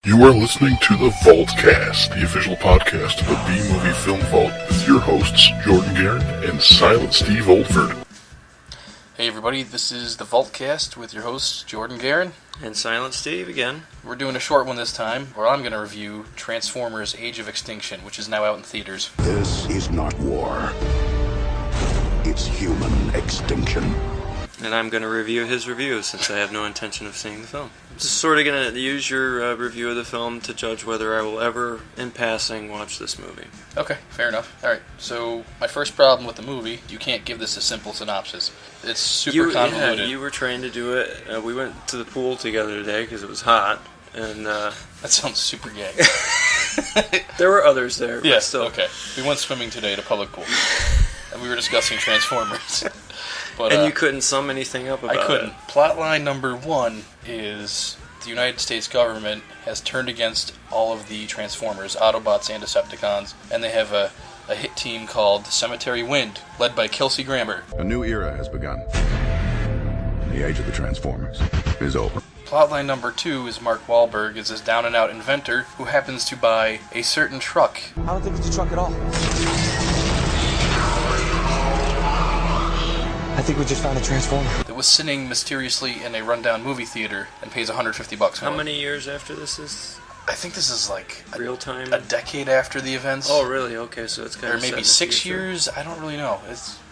You are listening to the Vaultcast, the official podcast of the B-Movie Film Vault, with your hosts, Jordan Guerin and Silent Steve Oldford. Hey everybody, this is the Vaultcast with your hosts, Jordan Guerin. And Silent Steve again. We're doing a short one this time, where I'm going to review Transformers Age of Extinction, which is now out in theaters. This is not war. It's human extinction. And I'm going to review his review, since I have no intention of seeing the film. I'm just sort of going to use your review of the film to judge whether I will ever, in passing, watch this movie. Okay, fair enough. Alright, so my first problem with the movie, you can't give this a simple synopsis. It's super convoluted. Yeah, you were trained to do it. We went to the pool together today because it was hot. And that sounds super gay. There were others there. Yes, still. Okay. We went swimming today at a public pool. And we were discussing Transformers. But, and you couldn't sum anything up about it. I couldn't. Plotline number one is the United States government has turned against all of the Transformers, Autobots and Decepticons, and they have a hit team called Cemetery Wind, led by Kelsey Grammer. A new era has begun. The age of the Transformers is over. Plotline number two is Mark Wahlberg is this down-and-out inventor who happens to buy a certain truck. I don't think it's a truck at all. I think we just found a Transformer. That was sitting mysteriously in a rundown movie theater and pays $150 for it. How many years after this is? I think this is like real time. A decade after the events. Oh, really? Okay, so it's kind or of maybe 6 years. I don't really know.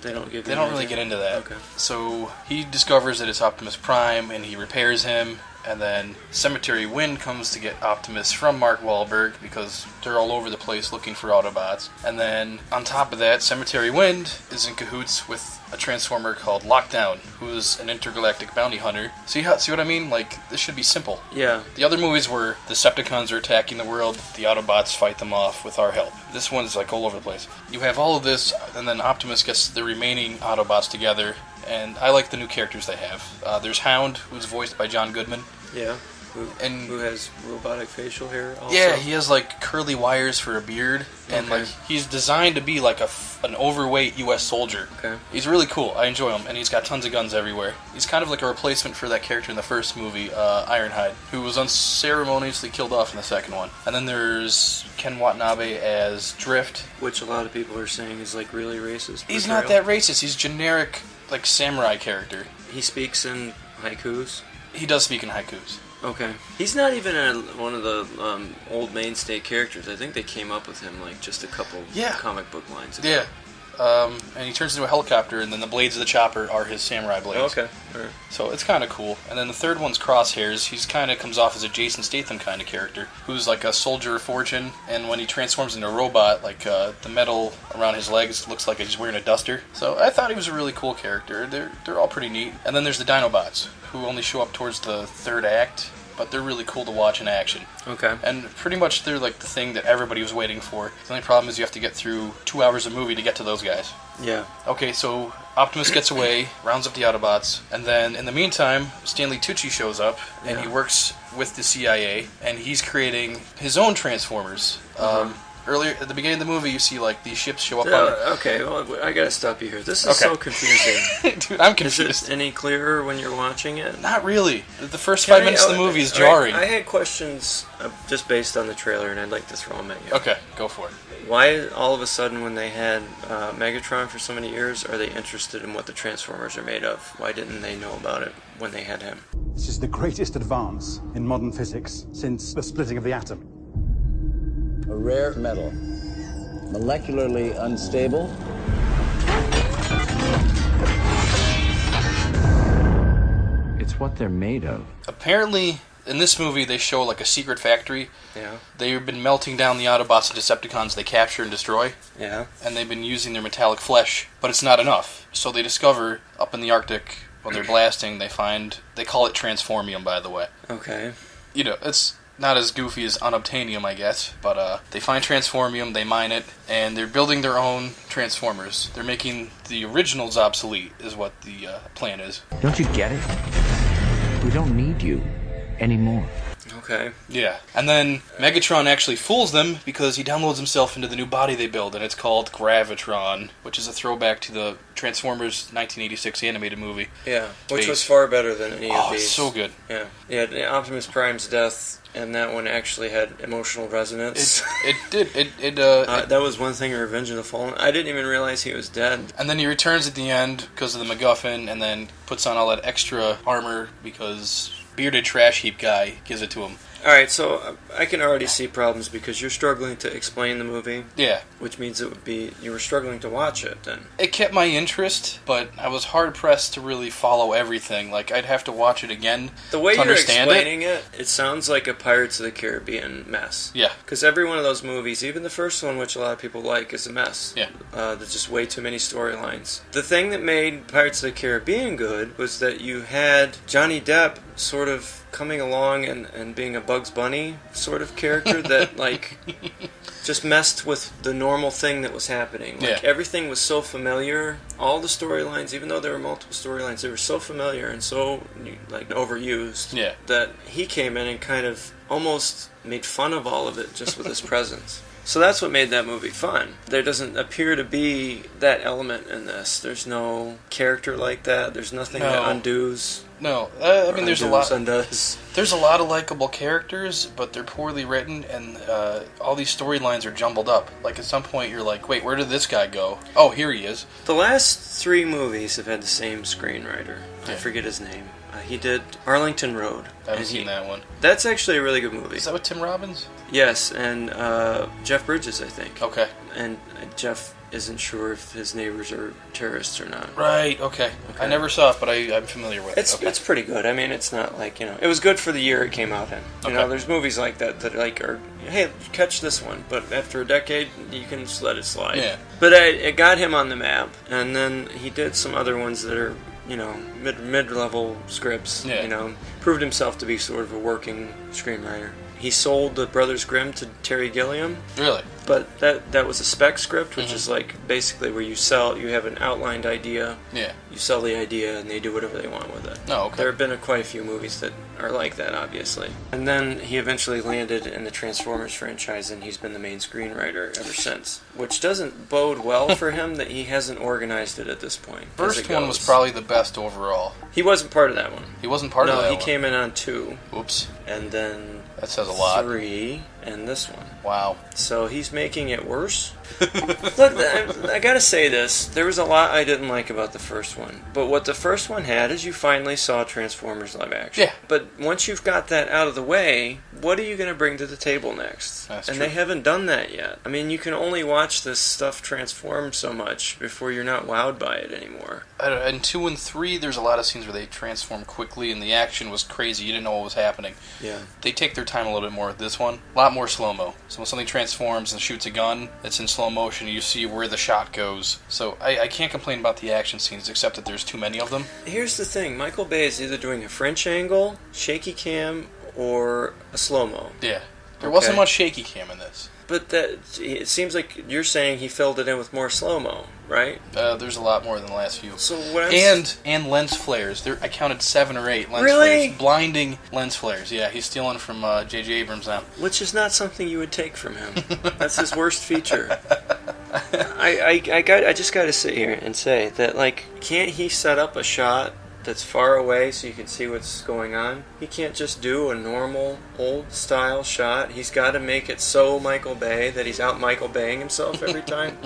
They don't really get into that. Okay. So he discovers that it's Optimus Prime, and he repairs him. And then Cemetery Wind comes to get Optimus from Mark Wahlberg because they're all over the place looking for Autobots. And then on top of that, Cemetery Wind is in cahoots with a Transformer called Lockdown, who's an intergalactic bounty hunter. See what I mean? Like, this should be simple. Yeah. The other movies where the Decepticons are attacking the world, the Autobots fight them off with our help. This one's like all over the place. You have all of this, and then Optimus gets the remaining Autobots together. And I like the new characters they have. There's Hound, who's voiced by John Goodman. Yeah. Who has robotic facial hair also? Yeah, he has like curly wires for a beard. And like he's designed to be like an overweight U.S. soldier. Okay. He's really cool. I enjoy him. And he's got tons of guns everywhere. He's kind of like a replacement for that character in the first movie, Ironhide, who was unceremoniously killed off in the second one. And then there's Ken Watanabe as Drift. Which a lot of people are saying is like really racist. He's not that racist. He's generic, like samurai character. He speaks in haikus? He does speak in haikus. Okay. He's not even one of the old mainstay characters. I think they came up with him like just a couple comic book lines ago. Yeah. And he turns into a helicopter, and then the blades of the chopper are his samurai blades. Okay. All right. So it's kind of cool. And then the third one's Crosshairs. He's kind of comes off as a Jason Statham kind of character, who's like a soldier of fortune, and when he transforms into a robot, like the metal around his legs looks like he's wearing a duster. So I thought he was a really cool character. They're all pretty neat. And then there's the DINOBOTS, who only show up towards the third act, but they're really cool to watch in action. Okay. And pretty much they're like the thing that everybody was waiting for. The only problem is you have to get through 2 hours of movie to get to those guys. Yeah. Okay, so Optimus gets away, rounds up the Autobots, and then in the meantime, Stanley Tucci shows up, and he works with the CIA, and he's creating his own Transformers. Earlier, at the beginning of the movie, you see, like, these ships show up on... Okay, well, I gotta stop you here. This is so confusing. Dude, I'm confused. Is it any clearer when you're watching it? Not really. The first 5 minutes of the movie is jarring. Right, I had questions just based on the trailer, and I'd like to throw them at you. Okay, go for it. Why, all of a sudden, when they had Megatron for so many years, are they interested in what the Transformers are made of? Why didn't they know about it when they had him? This is the greatest advance in modern physics since the splitting of the atom. A rare metal, molecularly unstable. It's what they're made of. Apparently, in this movie, they show like a secret factory. Yeah. They've been melting down the Autobots and Decepticons they capture and destroy. Yeah. And they've been using their metallic flesh, but it's not enough. So they discover up in the Arctic when they're blasting, they call it transformium, by the way. Okay. You know, it's not as goofy as unobtainium, I guess, but they find transformium, they mine it, and they're building their own Transformers. They're making the originals obsolete, is what the plan is. Don't you get it? We don't need you anymore. Okay. Yeah. And then Megatron actually fools them because he downloads himself into the new body they build, and it's called Gravitron, which is a throwback to the Transformers 1986 animated movie. Yeah, which Space. was far better than any of Oh, these. it's so good. Yeah. Yeah, Optimus Prime's death, and that one actually had emotional resonance. It did. That was one thing in Revenge of the Fallen. I didn't even realize he was dead. And then he returns at the end because of the MacGuffin, and then puts on all that extra armor because bearded trash heap guy gives it to him. Alright, so I can already see problems because you're struggling to explain the movie. Yeah. Which means it would be you were struggling to watch it then. It kept my interest, but I was hard-pressed to really follow everything. Like, I'd have to watch it again The way to you're understand explaining it sounds like a Pirates of the Caribbean mess. Yeah. Because every one of those movies, even the first one, which a lot of people like, is a mess. Yeah. There's just way too many storylines. The thing that made Pirates of the Caribbean good was that you had Johnny Depp sort of coming along and being a Bugs Bunny sort of character that, like, just messed with the normal thing that was happening. Like, everything was so familiar. All the storylines, even though there were multiple storylines, they were so familiar and so, like, overused that he came in and kind of almost made fun of all of it just with his presence. So that's what made that movie fun. There doesn't appear to be that element in this. There's no character like that. There's nothing that undoes. No, I mean, there's a lot. Undoes. There's a lot of likable characters, but they're poorly written, and all these storylines are jumbled up. Like, at some point, you're like, wait, where did this guy go? Oh, here he is. The last 3 movies have had the same screenwriter. I forget his name. He did Arlington Road. I haven't seen that one. That's actually a really good movie. Is that with Tim Robbins? Yes, and Jeff Bridges, I think. Okay. And Jeff isn't sure if his neighbors are terrorists or not. Right, okay. I never saw it, but I'm familiar with it. It's pretty good. I mean, it's not like, it was good for the year it came out in. You know, there's movies like that like are, hey, catch this one, but after a decade, you can just let it slide. Yeah. But it got him on the map, and then he did some other ones that are, mid-level scripts, proved himself to be sort of a working screenwriter. He sold the Brothers Grimm to Terry Gilliam. Really? But that was a spec script, which is like basically where you have an outlined idea. Yeah. You sell the idea and they do whatever they want with it. Oh, okay. There have been quite a few movies that are like that, obviously. And then he eventually landed in the Transformers franchise, and he's been the main screenwriter ever since. Which doesn't bode well for him that he hasn't organized it at this point. First one was probably the best overall. He wasn't part of that one. He wasn't part of that one? No, he came in on 2. Oops. And then... That says a lot. 3, and this one. Wow. So he's making it worse. Look, I gotta say this. There was a lot I didn't like about the first one. But what the first one had is you finally saw Transformers live action. Yeah. But once you've got that out of the way, what are you going to bring to the table next? That's and true. they haven't done that yet. I mean, you can only watch this stuff transform so much before you're not wowed by it anymore. In 2 and 3, there's a lot of scenes where they transform quickly, and the action was crazy. You didn't know what was happening. Yeah. They take their time a little bit more with this one. A lot more slow-mo. So when something transforms and shoots a gun, it's in slow motion, and you see where the shot goes. So I can't complain about the action scenes, except that there's too many of them. Here's the thing. Michael Bay is either doing a French angle, shaky cam, or a slow-mo. Yeah. There wasn't much shaky cam in this. But it seems like you're saying he filled it in with more slow-mo, right? There's a lot more than the last few. So what and lens flares. I counted 7 or 8 lens flares. Blinding lens flares. Yeah, he's stealing from J.J. Abrams now. Which is not something you would take from him. That's his worst feature. I just got to sit here and say that, like, can't he set up a shot that's far away so you can see what's going on? He can't just do a normal old style shot. He's got to make it so Michael Bay that he's out Michael Baying himself every time.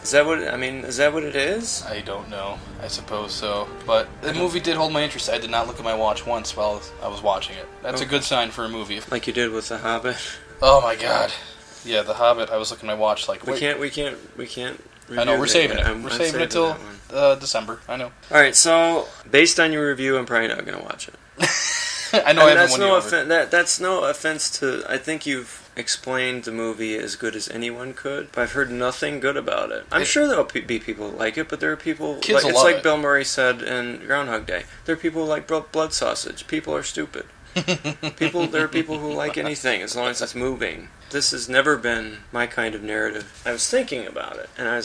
Is that what it is? I don't know. I suppose so. But the movie did hold my interest. I did not look at my watch once while I was watching it. That's a good sign for a movie. Like you did with The Hobbit. Oh my god. Yeah, The Hobbit. I was looking at my watch like, we can't. I know, we're saving it. We're saving it till December. I know. Alright, so, based on your review, I'm probably not going to watch it. I know I haven't won you over. That's no offense to... I think you've explained the movie as good as anyone could, but I've heard nothing good about it. I'm sure there'll be people who like it, but there are people... Kids will it's love like it. Bill Murray said in Groundhog Day. There are people who like blood sausage. People are stupid. There are people who like anything as long as it's moving. This has never been my kind of narrative. I was thinking about it, and I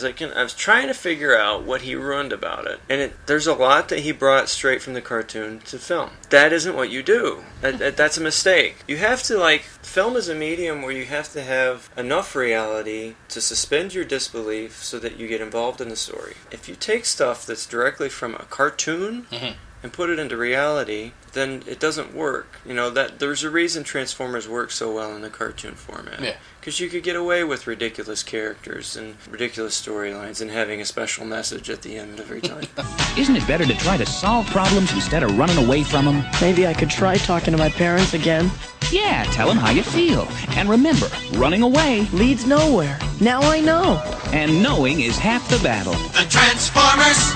was trying to figure out what he ruined about it. And there's a lot that he brought straight from the cartoon to film. That isn't what you do. That's a mistake. You have to, film is a medium where you have to have enough reality to suspend your disbelief so that you get involved in the story. If you take stuff that's directly from a cartoon and put it into reality, then it doesn't work. There's a reason Transformers work so well in the cartoon format. Yeah. Because you could get away with ridiculous characters and ridiculous storylines and having a special message at the end every time. Isn't it better to try to solve problems instead of running away from them? Maybe I could try talking to my parents again. Yeah, tell them how you feel. And remember, running away leads nowhere. Now I know. And knowing is half the battle. The Transformers!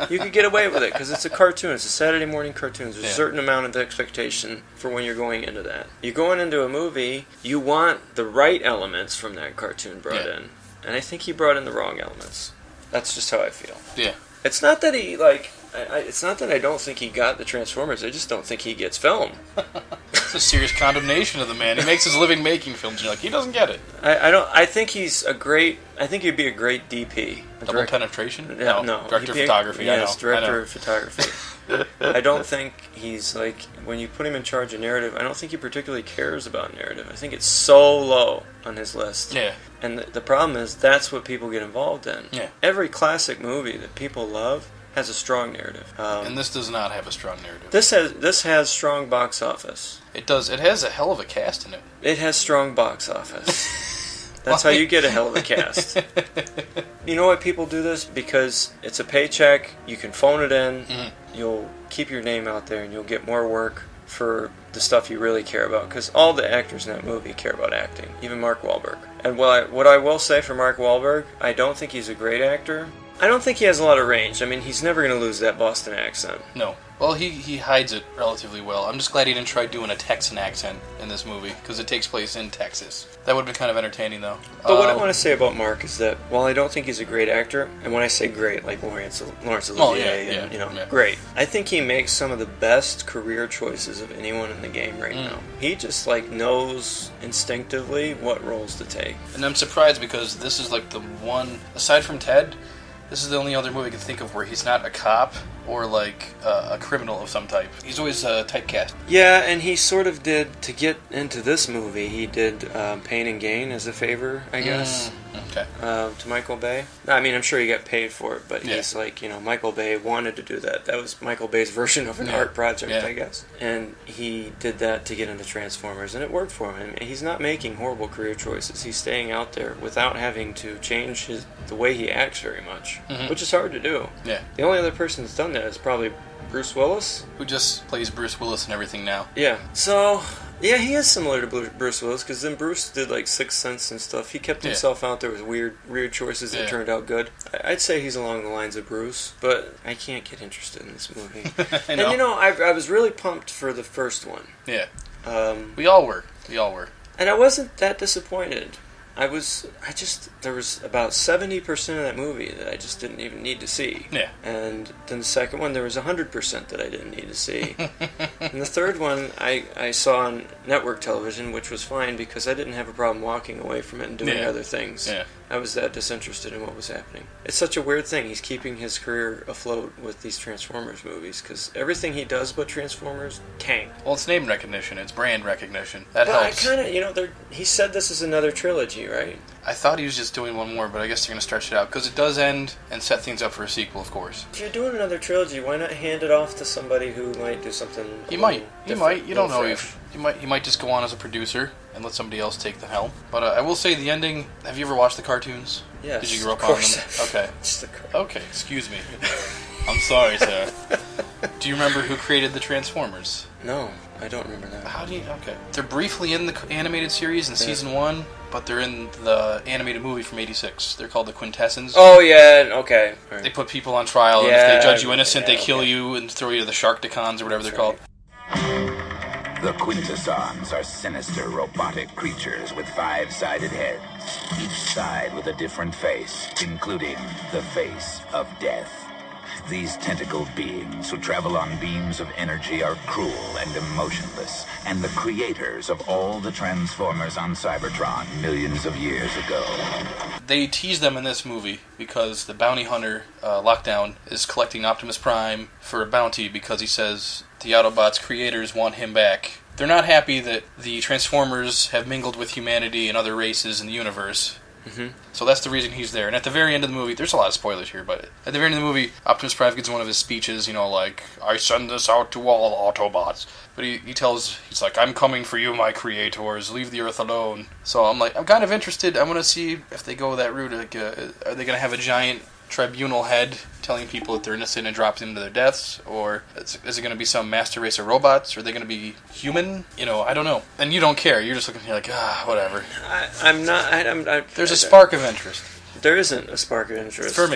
You could get away with it because it's a cartoon. It's a Saturday morning cartoon. There's a certain amount of expectation for when you're going into that. You're going into a movie, you want the right elements from that cartoon brought in. And I think he brought in the wrong elements. That's just how I feel. Yeah. It's not that he, it's not that I don't think he got the Transformers. I just don't think he gets film. It's a serious condemnation of the man. He makes his living making films, and you're like, he doesn't get it. I think he's a great... I think he'd be a great DP. Double penetration? No. Director of photography, yes, I director of photography. I don't think he's when you put him in charge of narrative, I don't think he particularly cares about narrative. I think it's so low on his list. Yeah. And the problem is that's what people get involved in. Yeah. Every classic movie that people love has a strong narrative. And this does not have a strong narrative. This has strong box office. It does. It has a hell of a cast in it. It has strong box office. That's how you get a hell of a cast. You know why people do this? Because it's a paycheck, you can phone it in, you'll keep your name out there, and you'll get more work for the stuff you really care about. Because all the actors in that movie care about acting, even Mark Wahlberg. And what I will say for Mark Wahlberg, I don't think he's a great actor. I don't think he has a lot of range. I mean, he's never going to lose that Boston accent. No. Well, he hides it relatively well. I'm just glad he didn't try doing a Texan accent in this movie, because it takes place in Texas. That would have been kind of entertaining, though. But what I want to say about Mark is that while I don't think he's a great actor, and when I say great, like Laurence Olivier, great. I think he makes some of the best career choices of anyone in the game right now. He just knows instinctively what roles to take. And I'm surprised because this is the one, aside from Ted, this is the only other movie I can think of where he's not a cop or a criminal of some type. He's always typecast. Yeah, and he sort of did, to get into this movie, he did Pain and Gain as a favor, I guess. Okay. To Michael Bay. I mean, I'm sure he got paid for it, but he's Michael Bay wanted to do that. That was Michael Bay's version of an art project, I guess. And he did that to get into Transformers, and it worked for him. And he's not making horrible career choices. He's staying out there without having to change the way he acts very much, which is hard to do. Yeah. The only other person that's done that is probably Bruce Willis. Who just plays Bruce Willis and everything now. Yeah. So... yeah, he is similar to Bruce Willis, because then Bruce did Sixth Sense and stuff. He kept himself out there with weird choices that turned out good. I'd say he's along the lines of Bruce, but I can't get interested in this movie. I know. And I was really pumped for the first one. Yeah. We all were. And I wasn't that disappointed. There was about 70% of that movie that I just didn't even need to see. Yeah. And then the second one, there was 100% that I didn't need to see. And the third one, I saw on network television, which was fine because I didn't have a problem walking away from it and doing other things. Yeah. I was that disinterested in what was happening. It's such a weird thing. He's keeping his career afloat with these Transformers movies because everything he does but Transformers, tank. Well, it's name recognition. It's brand recognition. That helps. He said this is another trilogy, right? I thought he was just doing one more, but I guess they're going to stretch it out because it does end and set things up for a sequel, of course. If you're doing another trilogy, why not hand it off to somebody who might do something? He might. You don't know if he might just go on as a producer and let somebody else take the helm. But I will say the ending. Have you ever watched the cartoons? Yes. Did you grow up on them? Okay. Okay. Excuse me. I'm sorry, sir. Do you remember who created the Transformers? No, I don't remember that. How do you? Okay. They're briefly in the animated series in season 1, but they're in the animated movie from '86. They're called the Quintessons. Oh yeah, okay. Right. They put people on trial, and if they judge you innocent, they kill you and throw you to the Sharkticons or whatever they're called. The Quintessons are sinister robotic creatures with 5-sided heads, each side with a different face, including the face of death. these tentacled beings who travel on beams of energy are cruel and emotionless, and the creators of all the Transformers on Cybertron millions of years ago. They tease them in this movie because the bounty hunter, Lockdown, is collecting Optimus Prime for a bounty because he says the Autobots creators want him back. They're not happy that the Transformers have mingled with humanity and other races in the universe. Mm-hmm. So that's the reason he's there. And at the very end of the movie, there's a lot of spoilers here, but at the very end of the movie, Optimus Prime gives one of his speeches, like, I send this out to all Autobots. But he's like, I'm coming for you, my creators, leave the Earth alone. So I'm kind of interested. I want to see if they go that route. Like, are they going to have a giant tribunal head telling people that they're innocent and drop them to their deaths? Or is it going to be some master race of robots? Or are they going to be human? I don't know. And you don't care. You're just looking here like, whatever. I'm not... There's a spark of interest. There isn't a spark of interest. For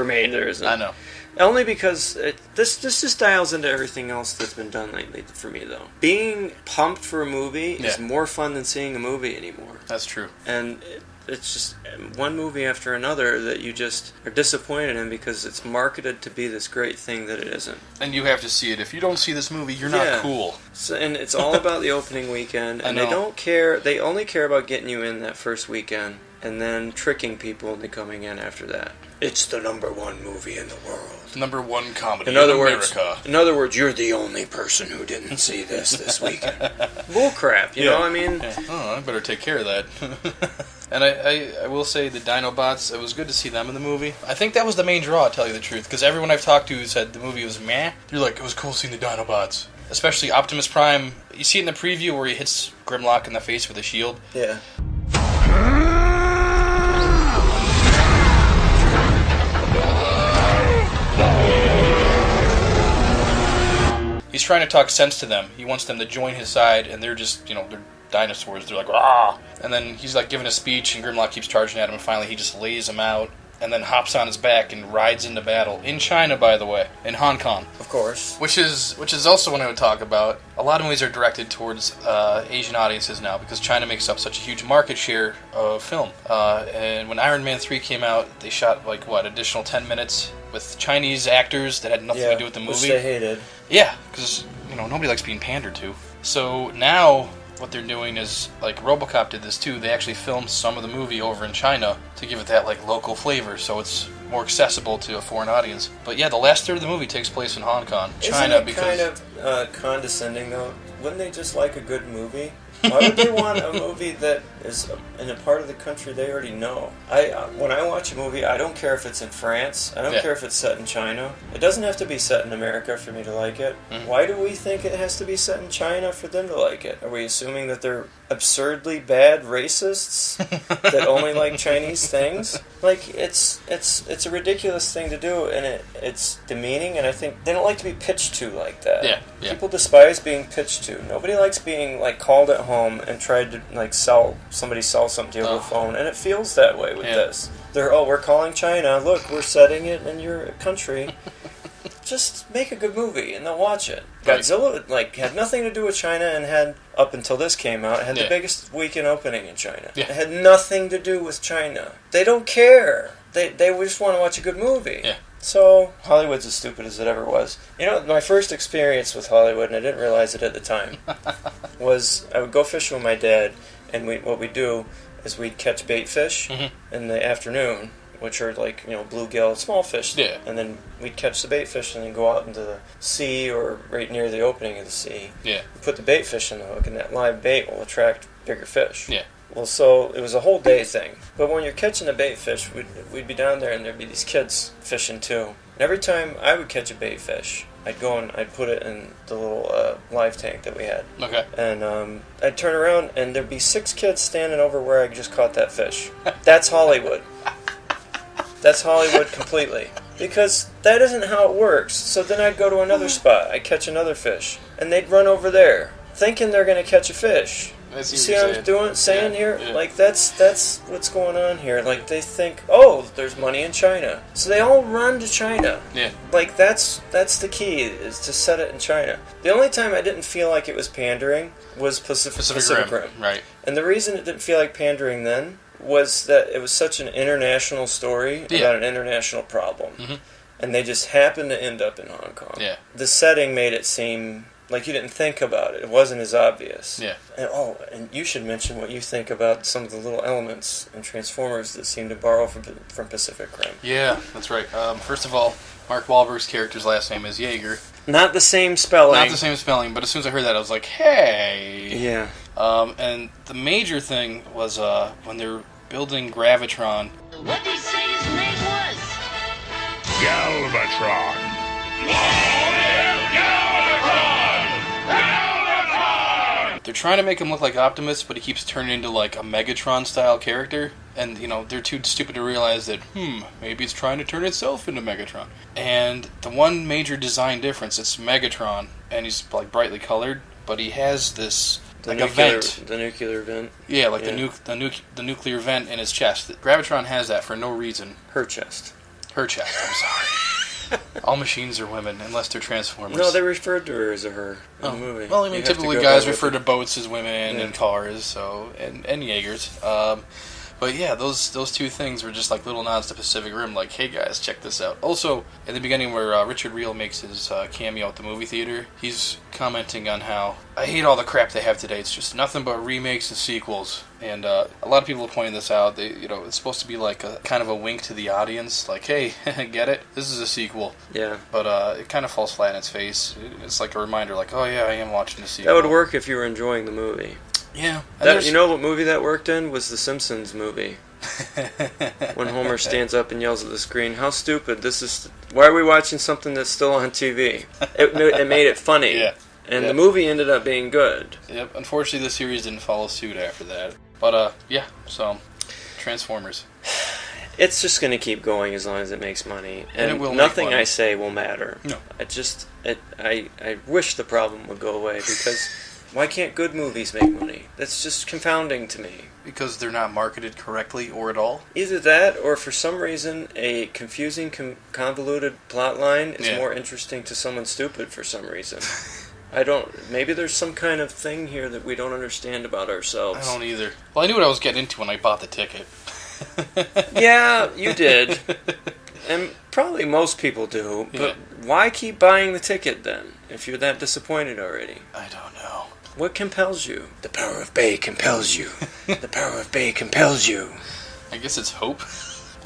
me, there isn't. I know. Only because this just dials into everything else that's been done lately for me, though. Being pumped for a movie is more fun than seeing a movie anymore. That's true. And it's just one movie after another that you just are disappointed in because it's marketed to be this great thing that it isn't. And you have to see it. If you don't see this movie, you're not cool. So, and it's all about the opening weekend, and they don't care. They only care about getting you in that first weekend and then tricking people into coming in after that. It's the #1 movie in the world. #1 comedy in America. In other words, you're the only person who didn't see this weekend. Bullcrap, you know what I mean? Yeah. Oh, I better take care of that. And I will say the Dinobots, it was good to see them in the movie. I think that was the main draw, to tell you the truth, because everyone I've talked to said the movie was meh. They're like, it was cool seeing the Dinobots. Especially Optimus Prime. You see it in the preview where he hits Grimlock in the face with a shield. Yeah. He's trying to talk sense to them. He wants them to join his side, and they're just, they're dinosaurs. They're like, rah! And then he's like giving a speech, and Grimlock keeps charging at him, and finally he just lays him out, and then hops on his back and rides into battle. In China, by the way. In Hong Kong. Of course. Which is also what I would talk about. A lot of movies are directed towards Asian audiences now, because China makes up such a huge market share of film. And when Iron Man 3 came out, they shot, additional 10 minutes with Chinese actors that had nothing to do with the movie. Which they hated. Yeah, because, nobody likes being pandered to. So now, what they're doing is, RoboCop did this too, they actually filmed some of the movie over in China to give it that, local flavor, so it's more accessible to a foreign audience. But yeah, the last third of the movie takes place in Hong Kong, China, Isn't it kind of condescending, though? Wouldn't they just like a good movie? Why would they want a movie that is in a part of the country they already know? When I watch a movie, I don't care if it's in France. I don't care if it's set in China. It doesn't have to be set in America for me to like it. Mm-hmm. Why do we think it has to be set in China for them to like it? Are we assuming that they're absurdly bad racists that only like Chinese things? It's a ridiculous thing to do, and it's demeaning, and I think they don't like to be pitched to like that. Yeah. People despise being pitched to. Nobody likes being called at home and tried to sell something to you over the phone, and it feels that way with this. We're calling China. Look, we're setting it in your country. Just make a good movie and they'll watch it. Right. Godzilla had nothing to do with China and had, up until this came out, had the biggest weekend opening in China. Yeah. It had nothing to do with China. They don't care. They just want to watch a good movie. Yeah. So, Hollywood's as stupid as it ever was. My first experience with Hollywood, and I didn't realize it at the time, was I would go fishing with my dad, and what we'd do is we'd catch bait fish in the afternoon, which are bluegill, small fish. Yeah. And then we'd catch the bait fish and then go out into the sea or right near the opening of the sea. Yeah. We put the bait fish in the hook, and that live bait will attract bigger fish. Yeah. Well, so it was a whole day thing. But when you're catching the bait fish, we'd be down there and there'd be these kids fishing too. And every time I would catch a bait fish, I'd go and I'd put it in the little live tank that we had. Okay. And I'd turn around and there'd be 6 kids standing over where I just caught that fish. That's Hollywood. That's Hollywood completely. Because that isn't how it works. So then I'd go to another spot. I'd catch another fish. And they'd run over there, thinking they're going to catch a fish. You see what I'm saying here? Yeah. That's what's going on here. They think, there's money in China. So they all run to China. Yeah. That's the key, is to set it in China. The only time I didn't feel like it was pandering was Pacific Rim. Right. And the reason it didn't feel like pandering then was that it was such an international story about an international problem. Mm-hmm. and they just happened to end up in Hong Kong. Yeah. The setting made it seem like you didn't think about it. It wasn't as obvious. Yeah. And you should mention what you think about some of the little elements in Transformers that seem to borrow from Pacific Rim. Yeah, that's right. First of all, Mark Wahlberg's character's last name is Yeager. Not the same spelling. Not the same spelling, but as soon as I heard that, I was like, hey. Yeah. And the major thing was when they were building Gravitron. What did he say his name was? Galvatron. They're trying to make him look like Optimus, but he keeps turning into like a Megatron-style character. And, they're too stupid to realize that, maybe it's trying to turn itself into Megatron. And the one major design difference, it's Megatron, and he's like brightly colored, but he has this a vent. The nuclear vent. Yeah, like the nuclear vent in his chest. Gravitron has that for no reason. Her chest. I'm sorry. All machines are women, unless they're Transformers. No, they referred to her as a her in the movie. Well, I mean, typically guys refer to boats as women and cars, and Jaegers. But yeah, those two things were just like little nods to Pacific Rim, like, hey guys, check this out. Also, in the beginning where Richard Reel makes his cameo at the movie theater, he's commenting on how, I hate all the crap they have today, it's just nothing but remakes and sequels. And a lot of people have pointed this out. It's supposed to be like a kind of a wink to the audience, like, hey, get it? This is a sequel. Yeah. But it kind of falls flat in its face. It's like a reminder, like, oh yeah, I am watching the sequel. That would work if you were enjoying the movie. Yeah. You know what movie that worked in? Was the Simpsons movie. When Homer stands up and yells at the screen, how stupid, this is... Why are we watching something that's still on TV? It made it funny. Yeah. And the movie ended up being good. Yep. Unfortunately, the series didn't follow suit after that. But, so, Transformers. It's just going to keep going as long as it makes money. And it will nothing make money. I say will matter. No. I wish the problem would go away, because why can't good movies make money? That's just confounding to me. Because they're not marketed correctly or at all? Either that, or for some reason, a confusing, convoluted plot line is more interesting to someone stupid for some reason. Maybe there's some kind of thing here that we don't understand about ourselves. I don't either. Well, I knew what I was getting into when I bought the ticket. Yeah, you did. And probably most people do. But why keep buying the ticket then, if you're that disappointed already? I don't know. What compels you? The power of Bay compels you. The power of Bay compels you. I guess it's hope.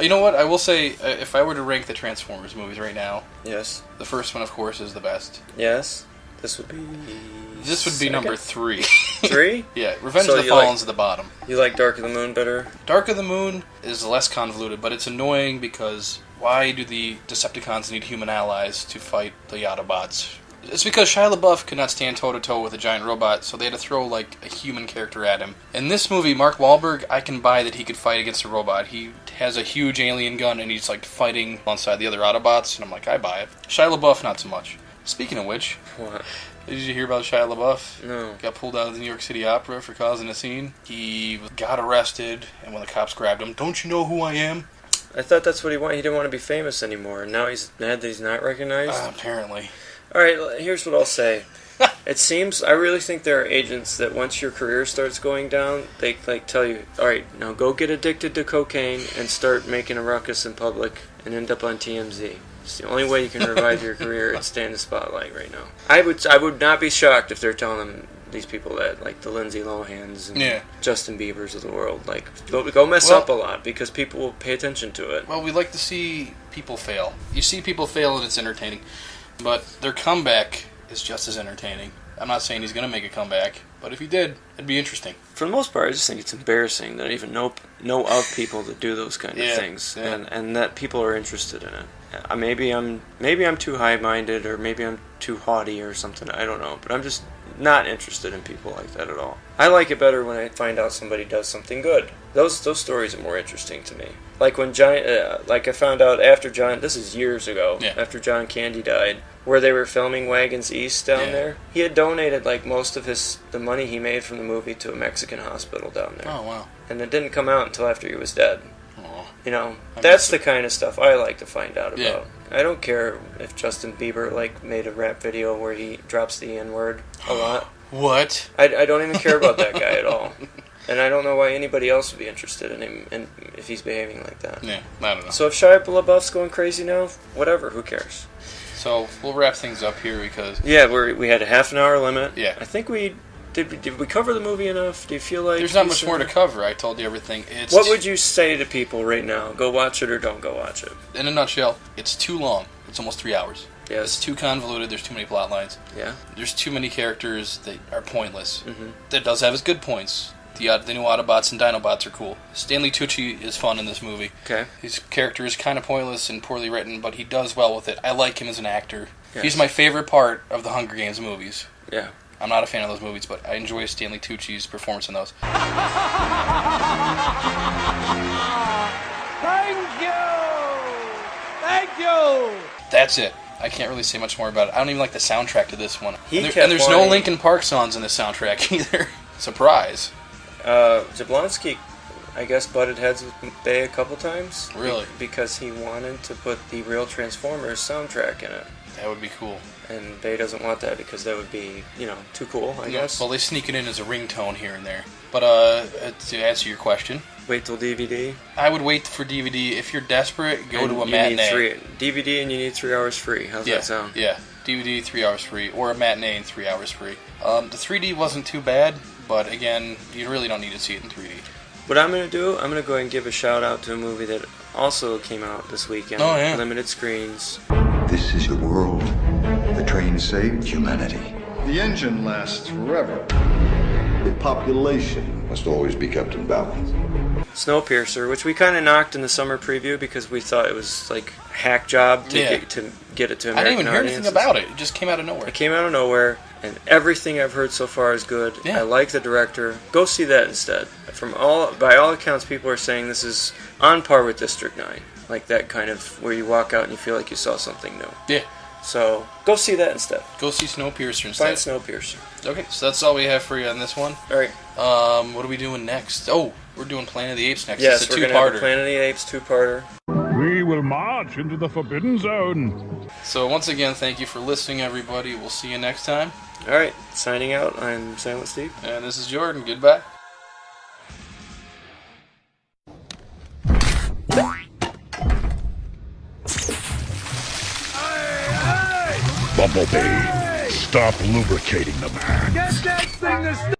You know what? I will say, if I were to rank the Transformers movies right now... Yes. The first one, of course, is the best. Yes. This would be second? Number 3. 3? Yeah, Revenge of the Fallen's at the bottom. You like Dark of the Moon better? Dark of the Moon is less convoluted, but it's annoying because why do the Decepticons need human allies to fight the Autobots? It's because Shia LaBeouf could not stand toe-to-toe with a giant robot, so they had to throw, like, a human character at him. In this movie, Mark Wahlberg, I can buy that he could fight against a robot. He has a huge alien gun, and he's, like, fighting alongside the other Autobots, and I'm like, I buy it. Shia LaBeouf, not so much. Speaking of which... What? Did you hear about Shia LaBeouf? No. Got pulled out of the New York City Opera for causing a scene. He got arrested, and when the cops grabbed him, don't you know who I am? I thought that's what he wanted. He didn't want to be famous anymore, and now he's mad that he's not recognized? Apparently. Alright, here's what I'll say. It seems, I really think there are agents that once your career starts going down, they tell you, alright, now go get addicted to cocaine and start making a ruckus in public and end up on TMZ. It's the only way you can revive your career and stay in the spotlight right now. I would not be shocked if they're telling these people that, like the Lindsay Lohans and Justin Biebers of the world, like go mess up a lot because people will pay attention to it. Well, we like to see people fail. You see people fail and it's entertaining, but their comeback is just as entertaining. I'm not saying he's going to make a comeback, but if he did, it'd be interesting. For the most part, I just think it's embarrassing that I even know of people that do those kind of things, and that people are interested in it. Maybe I'm too high-minded, or maybe I'm too haughty or something. I don't know, but I'm just not interested in people like that at all. I like it better when I find out somebody does something good. Those stories are more interesting to me. Like when I found out after John. This is years ago. Yeah. After John Candy died, where they were filming Wagons East down there. He had donated like most of the money he made from the movie to a Mexican hospital down there. Oh wow! And it didn't come out until after he was dead. Oh. You know, that's the kind of stuff I like to find out about. Yeah. I don't care if Justin Bieber made a rap video where he drops the N-word a lot. What? I don't even care about that guy at all. And I don't know why anybody else would be interested in him and if he's behaving like that. Yeah, I don't know. So if Shia LaBeouf's going crazy now, whatever, who cares? So we'll wrap things up here because... Yeah, we had a half an hour limit. Yeah. I think did we cover the movie enough? Do you feel like... There's not much more to cover. I told you everything. What would you say to people right now? Go watch it or don't go watch it? In a nutshell, it's too long. It's almost 3 hours. Yes. It's too convoluted. There's too many plot lines. Yeah. There's too many characters that are pointless. Mm-hmm. That does have its good points. The new Autobots and Dinobots are cool. Stanley Tucci is fun in this movie. Okay. His character is kind of pointless and poorly written, but he does well with it. I like him as an actor. Yes. He's my favorite part of the Hunger Games movies. Yeah. I'm not a fan of those movies, but I enjoy Stanley Tucci's performance in those. Thank you! That's it. I can't really say much more about it. I don't even like the soundtrack to this one. And there's no Linkin Park songs in the soundtrack either. Surprise. Jablonski, I guess, butted heads with Bay a couple times. Really? Because he wanted to put the real Transformers soundtrack in it. That would be cool. And Bay doesn't want that because that would be, too cool, I guess. Well, they sneak it in as a ringtone here and there. But to answer your question... Wait till DVD? I would wait for DVD. If you're desperate, go to a matinee. DVD and you need 3 hours free. How's that sound? Yeah. DVD, 3 hours free. Or a matinee and 3 hours free. The 3D wasn't too bad, but again, you really don't need to see it in 3D. What I'm going to do, I'm going to go ahead and give a shout out to a movie that also came out this weekend. Oh, yeah. Limited screens. This is your world. The train saved humanity. The engine lasts forever. The population must always be kept in balance. Snowpiercer, which we kind of knocked in the summer preview because we thought it was like a hack job to get it to American I didn't even hear audiences. anything about it. It just came out of nowhere. It came out of nowhere, and everything I've heard so far is good. Yeah. I like the director. Go see that instead. By all accounts, people are saying this is on par with District 9. Like that kind of where you walk out and you feel like you saw something new. Yeah. So go see that instead. Go see Snowpiercer instead. Find Snowpiercer. Okay, so that's all we have for you on this one. All right. What are we doing next? Oh, we're doing Planet of the Apes next. Yes, it's a we're going to have two-parter. a Planet of the Apes two-parter. We will march into the Forbidden Zone. So once again, thank you for listening, everybody. We'll see you next time. All right, signing out. I'm Silent Steve. And this is Jordan. Goodbye. Bumblebee, stop lubricating the man. Get that thing to